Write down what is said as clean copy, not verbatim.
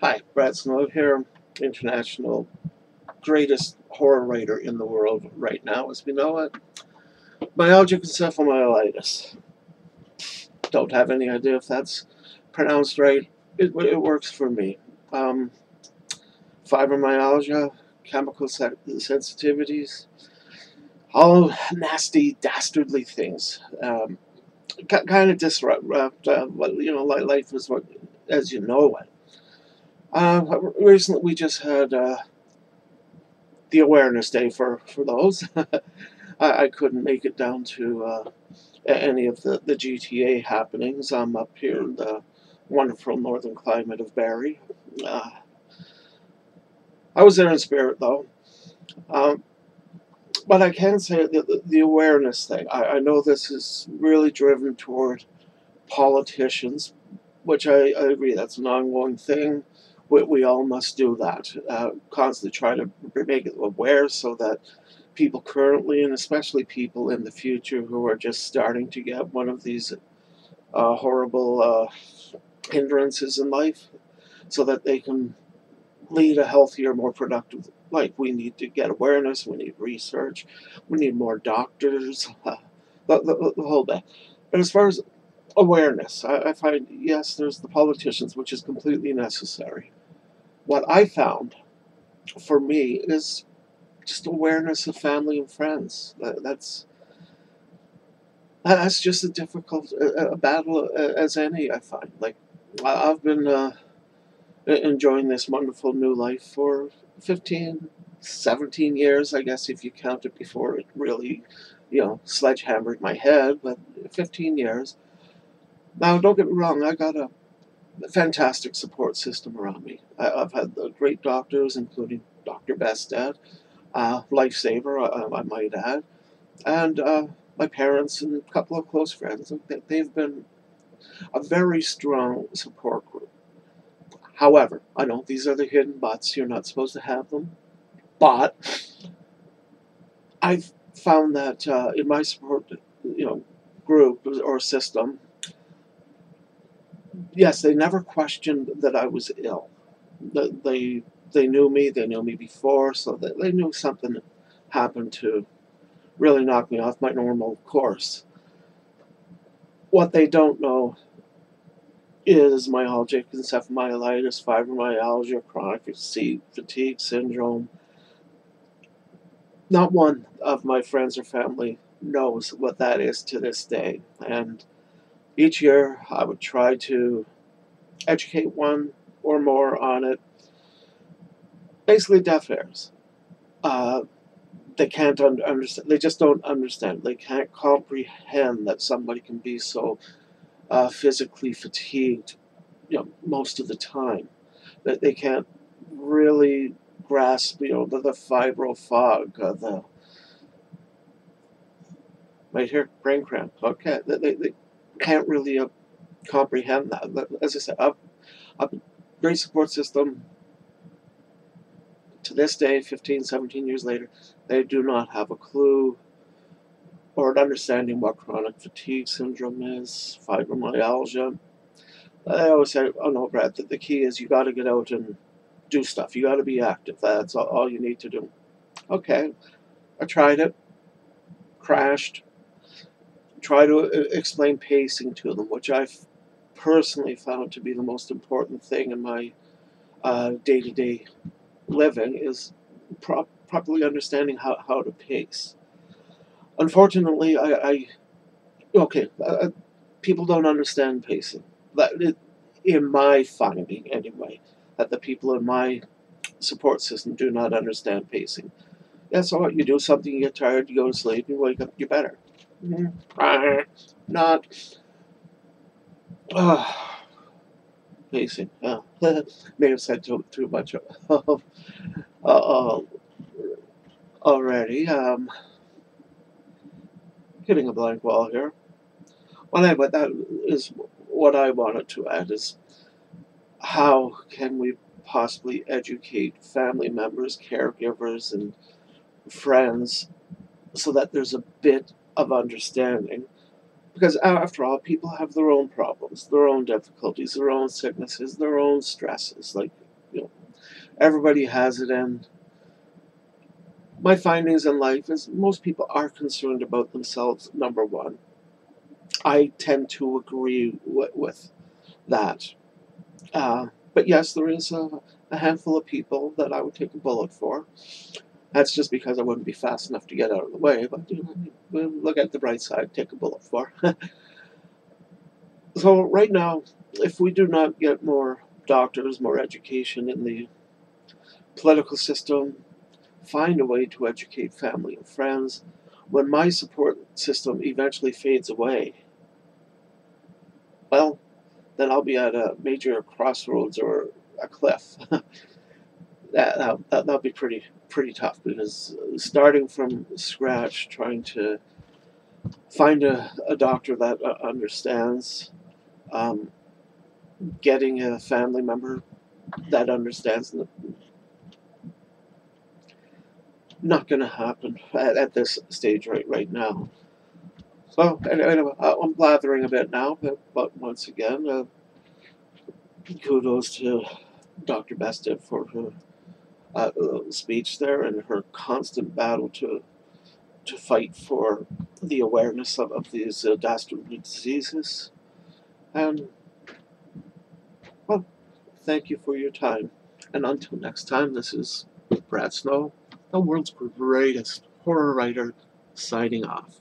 Hi, Brad Snow here, international greatest horror writer in the world right now, as we know it. Myalgic encephalomyelitis. Don't have any idea if that's pronounced right. It works for me. Um, Fibromyalgia, chemical sensitivities, all nasty, dastardly things. Kind of disrupt, life is what, as you know it. Recently, we just had the awareness day for those. I couldn't make it down to any of the GTA happenings. I'm up here in the wonderful northern climate of Barrie. Uh, I was there in spirit, though. Um, but I can say that the awareness thing, I know this is really driven toward politicians, which I agree that's an ongoing thing. We all must do that. Constantly try to make it aware so that people currently, and especially people in the future who are just starting to get one of these horrible hindrances in life, so that they can lead a healthier, more productive life. We need to get awareness, we need research, we need more doctors, the whole bit. But as far as awareness, I find, yes, there's the politicians, which is completely necessary. What I found for me is just awareness of family and friends. That's just a difficult a battle as any, I find. Like, I've been enjoying this wonderful new life for 15, 17 years, I guess, if you count it before it really, sledgehammered my head, but 15 years. Now, don't get me wrong, I got a fantastic support system around me. I've had great doctors, including Dr. Bestad, lifesaver, I might add, and my parents and a couple of close friends. They've been a very strong support group. However, I know these are the hidden buts. You're not supposed to have them. But I've found that in my support, group or system, yes, they never questioned that I was ill. They they knew me. They knew me before, so they knew something happened to really knock me off my normal course. What they don't know is myalgic encephalomyelitis, fibromyalgia, chronic fatigue syndrome. Not one of my friends or family knows what that is to this day. And each year I would try to educate one or more on it. Basically, deaf ears. Uh, they can't understand. They just don't understand. They can't comprehend that somebody can be so physically fatigued, most of the time. That they can't really grasp, the fibro fog, the right here, brain cramp. Okay, they can't really comprehend that. As I said, a great support system to this day, 15, 17 years later, they do not have a clue or an understanding what chronic fatigue syndrome is, fibromyalgia. I always say, oh no, Brad, the key is you got to get out and do stuff. You got to be active. That's all you need to do. Okay, I tried it, crashed. Try to explain pacing to them, which I've personally found to be the most important thing in my day-to-day living, is properly understanding how to pace. Unfortunately, okay, people don't understand pacing. In my finding, anyway, that the people in my support system do not understand pacing. Yeah, so what? You do something, you get tired, you go to sleep, you wake up, you're better. Not. Pacing. Yeah, may have said too much uh, already. Hitting a blank wall here. Well, anyway, that is what I wanted to add, is how can we possibly educate family members, caregivers, and friends so that there's a bit of understanding. Because after all, people have their own problems, their own difficulties, their own sicknesses, their own stresses. Like, you know, everybody has it, and my findings in life is most people are concerned about themselves, number one. I tend to agree with that. But yes, there is a handful of people that I would take a bullet for. That's just because I wouldn't be fast enough to get out of the way. But look at the bright side, take a bullet for. So right now, if we do not get more doctors, more education in the political system, find a way to educate family and friends, when my support system eventually fades away, well, then I'll be at a major crossroads or a cliff. That'll be pretty tough, because starting from scratch, trying to find a doctor that understands, um, getting a family member that understands, not going to happen at this stage right now. So anyway, I'm blathering a bit now, but once again, kudos to Dr. Besta for her speech there, and her constant battle to fight for the awareness of these dastardly diseases. And, well, thank you for your time. And until next time, this is Brad Snow, the world's greatest horror writer, signing off.